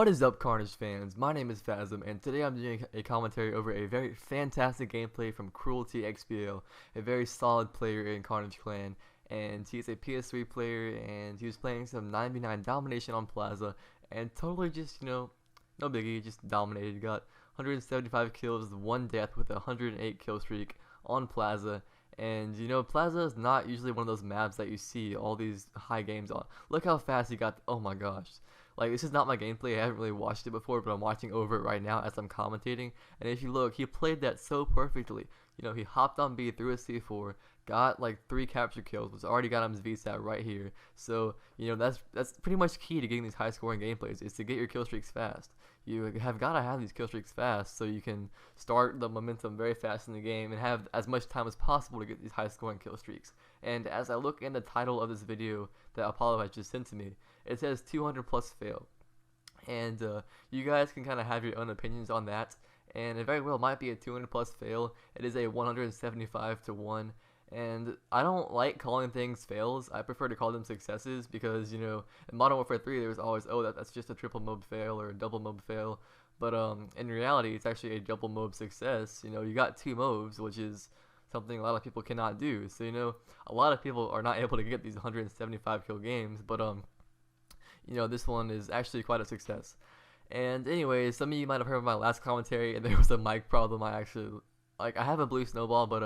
What is up, Carnage fans? My name is Phasm, and today I'm doing a commentary over a very fantastic gameplay from Cruelty XBL, a very solid player in Carnage Clan, and he's a PS3 player, and he was playing some 9v9 Domination on Plaza, and totally just, no biggie, just dominated. Got 175 kills, 1 death with a 108 kill streak on Plaza. And Plaza is not usually one of those maps that you see all these high games on. Look how fast he got. Oh my gosh. Like, this is not my gameplay. I haven't really watched it before, but I'm watching over it right now as I'm commentating. And if you look, he played that so perfectly. He hopped on B, threw a C4, got like 3 capture kills, which already got him his VSAT right here. So, that's pretty much key to getting these high scoring gameplays, is to get your kill streaks fast. You have got to have these kill streaks fast so you can start the momentum very fast in the game and have as much time as possible to get these high scoring kill streaks. And as I look in the title of this video that Apollo has just sent to me, it says 200 plus fail. And you guys can kind of have your own opinions on that. And it very well might be a 200 plus fail. It is a 175 to 1. And I don't like calling things fails. I prefer to call them successes because, in Modern Warfare 3 there was always, oh, that's just a triple mob fail or a double mob fail. But in reality, it's actually a double mob success. You got 2 mobs, which is something a lot of people cannot do. So, a lot of people are not able to get these 175 kill games. But, this one is actually quite a success. And anyways, some of you might have heard my last commentary, and there was a mic problem. I have a blue snowball, but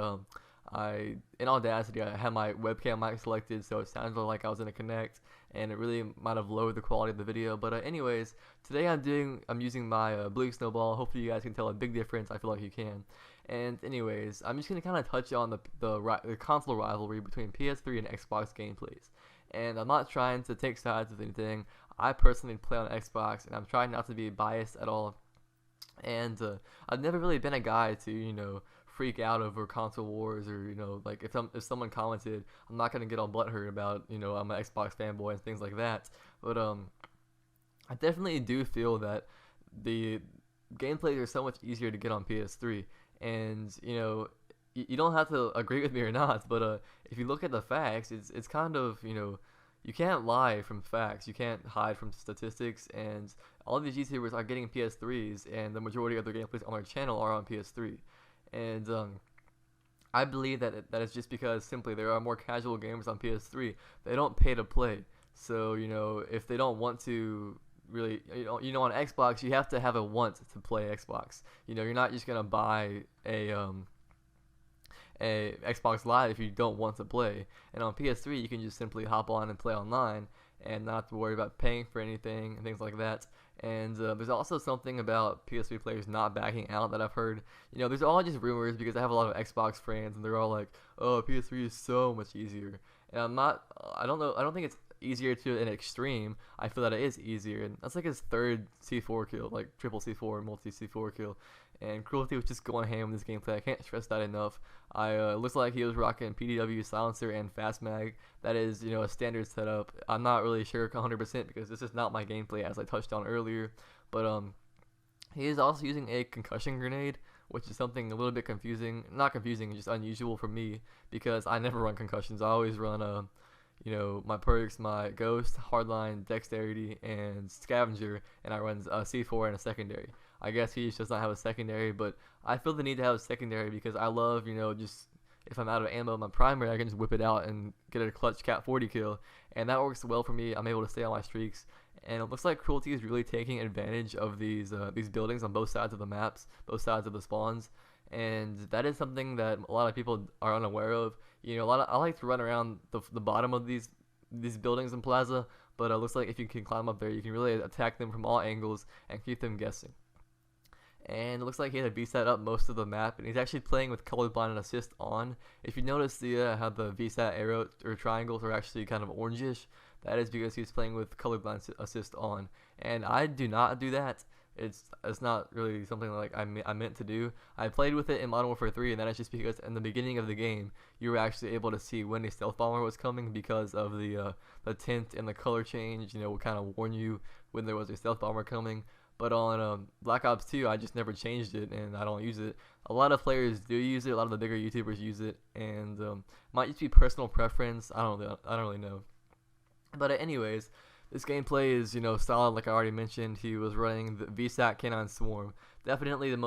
in Audacity, I had my webcam mic selected, so it sounded like I was in a Connect, and it really might have lowered the quality of the video. But anyways, today I'm using my blue snowball. Hopefully you guys can tell a big difference. I feel like you can. And anyways, I'm just gonna kind of touch on the console rivalry between PS3 and Xbox gameplays. And I'm not trying to take sides with anything. I personally play on Xbox, and I'm trying not to be biased at all. And I've never really been a guy to freak out over console wars, or like if someone commented, I'm not gonna get all butthurt about I'm an Xbox fanboy and things like that. But I definitely do feel that the gameplays are so much easier to get on PS3, and you don't have to agree with me or not, but if you look at the facts, it's kind of you can't lie from facts, you can't hide from statistics, and all these YouTubers are getting PS3s, and the majority of their gameplays on their channel are on PS3. And I believe that is just because simply there are more casual gamers on PS3. They don't pay to play. So if they don't want to really, on Xbox you have to have a want to play Xbox. You're not just gonna buy a Xbox Live if you don't want to play. And on PS3 you can just simply hop on and play online and not have to worry about paying for anything and things like that. And there's also something about PS3 players not backing out that I've heard. There's all just rumors because I have a lot of Xbox friends, and they're all like, "Oh, PS3 is so much easier." And I don't think it's easier to an extreme. I feel that it is easier, and that's like his 3rd C4 kill, like triple C4, multi C4 kill. And Cruelty was just going ham in this gameplay. I can't stress that enough. Looks like he was rocking PDW silencer and fast mag. That is, a standard setup. I'm not really sure 100% because this is not my gameplay, as I touched on earlier. But he is also using a concussion grenade, which is something a little bit confusing. Not confusing, just unusual for me because I never run concussions. I always run my perks, my ghost, hardline, dexterity, and scavenger, and I run a C4 and a secondary. I guess he just does not have a secondary, but I feel the need to have a secondary because I love, just if I'm out of ammo in my primary, I can just whip it out and get a clutch Cat 40 kill, and that works well for me. I'm able to stay on my streaks, and it looks like Cruelty is really taking advantage of these buildings on both sides of the maps, both sides of the spawns, and that is something that a lot of people are unaware of. I like to run around the bottom of these buildings in Plaza, but it looks like if you can climb up there, you can really attack them from all angles and keep them guessing. And it looks like he had a VSAT up most of the map, and he's actually playing with colorblind and assist on. If you notice how the VSAT arrow or triangles are actually kind of orangish, that is because he's playing with colorblind assist on. And I do not do that. It's not really something like I meant to do. I played with it in Modern Warfare 3, and that is just because in the beginning of the game you were actually able to see when a stealth bomber was coming because of the tint and the color change. Would kind of warn you when there was a stealth bomber coming. But on Black Ops 2, I just never changed it, and I don't use it. A lot of players do use it. A lot of the bigger YouTubers use it, and might just be personal preference. I don't really know. But anyways, This gameplay is, solid. Like I already mentioned, he was running the VSAT Canine Swarm. Definitely the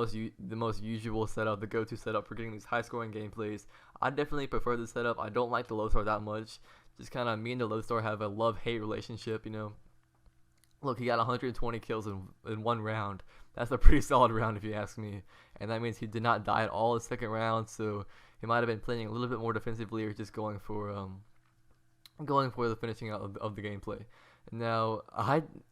most usual setup, the go-to setup for getting these high-scoring gameplays. I definitely prefer this setup. I don't like the Lodestar that much. Just kind of me and the Lodestar have a love-hate relationship. Look, he got 120 kills in one round. That's a pretty solid round if you ask me. And that means he did not die at all the second round. So he might have been playing a little bit more defensively, or just going for the finishing out of the gameplay. Now,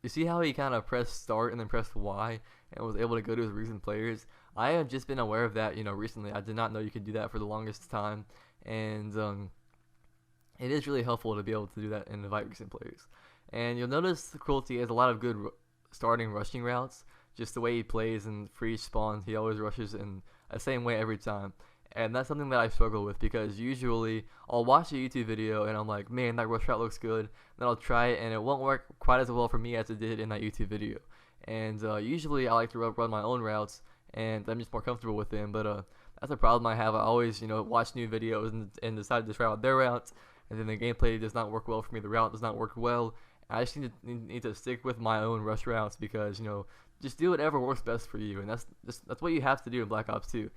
you see how he kind of pressed start and then pressed Y and was able to go to his recent players? I have just been aware of that, recently. I did not know you could do that for the longest time, and it is really helpful to be able to do that and invite recent players. And you'll notice Cruelty has a lot of good starting rushing routes. Just the way he plays and free spawn, he always rushes in the same way every time. And that's something that I struggle with, because usually I'll watch a YouTube video and I'm like, man, that rush route looks good. Then I'll try it and it won't work quite as well for me as it did in that YouTube video. And usually I like to run my own routes, and I'm just more comfortable with them. But that's a problem I have. I always, watch new videos and decide to try out their routes, and then the gameplay does not work well for me. The route does not work well. I just need to stick with my own rush routes, because just do whatever works best for you, and that's what you have to do in Black Ops 2.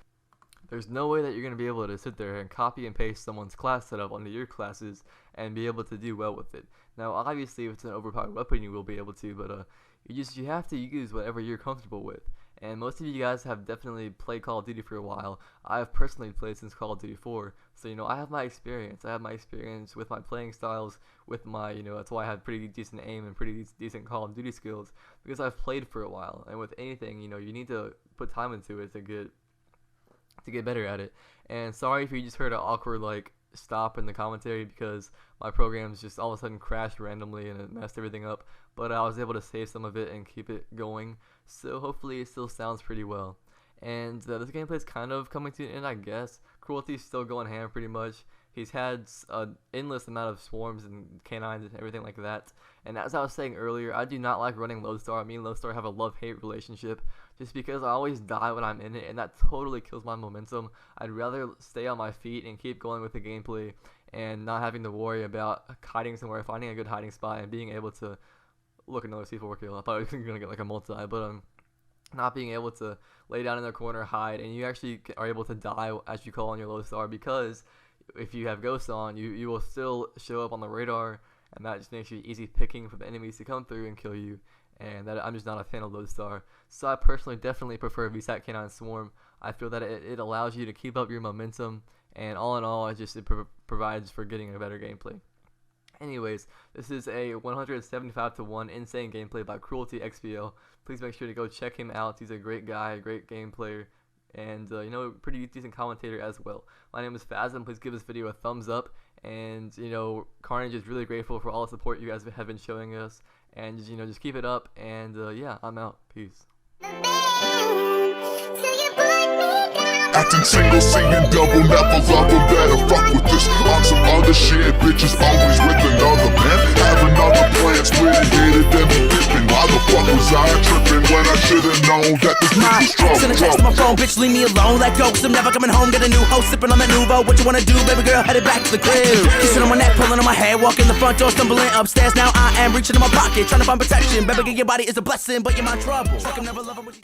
There's no way that you're going to be able to sit there and copy and paste someone's class setup onto your classes and be able to do well with it. Now, obviously, if it's an overpowered weapon, you will be able to, but you have to use whatever you're comfortable with. And most of you guys have definitely played Call of Duty for a while. I have personally played since Call of Duty 4, so I have my experience. I have my experience with my playing styles, with my, that's why I have pretty decent aim and pretty decent Call of Duty skills, because I've played for a while. And with anything, you need to put time into it to get better at it. And sorry if you just heard an awkward stop in the commentary, because my programs just all of a sudden crashed randomly and it messed everything up, but I was able to save some of it and keep it going, so hopefully it still sounds pretty well. And this gameplay is kind of coming to an end, I guess. Cruelty's still going ham pretty much. He's had an endless amount of swarms and canines and everything like that. And as I was saying earlier, I do not like running Lodestar. Me and Lodestar have a love-hate relationship, just because I always die when I'm in it, and that totally kills my momentum. I'd rather stay on my feet and keep going with the gameplay and not having to worry about hiding somewhere, finding a good hiding spot, and being able to look another C4 kill. I thought I was going to get a multi, but not being able to lay down in the corner, hide, and you actually are able to die as you call on your Lodestar, because if you have ghosts on, you will still show up on the radar, and that just makes you easy picking for the enemies to come through and kill you. And I'm just not a fan of Lodestar. So I personally definitely prefer VSAT Canine Swarm. I feel that it allows you to keep up your momentum, and all in all, it provides for getting a better gameplay. Anyways, this is a 175-1 insane gameplay by Cruelty XBL. Please make sure to go check him out. He's a great guy, a great game player, and pretty decent commentator as well. My name is Phasm. Please give this video a thumbs up, and Carnage is really grateful for all the support you guys have been showing us, and just keep it up, and yeah, I'm out. Peace. Acting single, singing double, never love her, better fuck with this. On some other shit, bitches always with another man. Having other plans, really hated them be dipping. Why the fuck was I tripping when I should've known that this bitch was trouble? Send a text to my phone, bitch, leave me alone, let go, cause I'm never coming home. Got a new host, sipping on that Nouveau. What you wanna do, baby girl, headed back to the crib. Kissing on my neck, pulling on my hair, walking the front door, stumbling upstairs. Now I am reaching in my pocket, trying to find protection. Baby girl, your body is a blessing, but you're my trouble. Like I'm never loving what you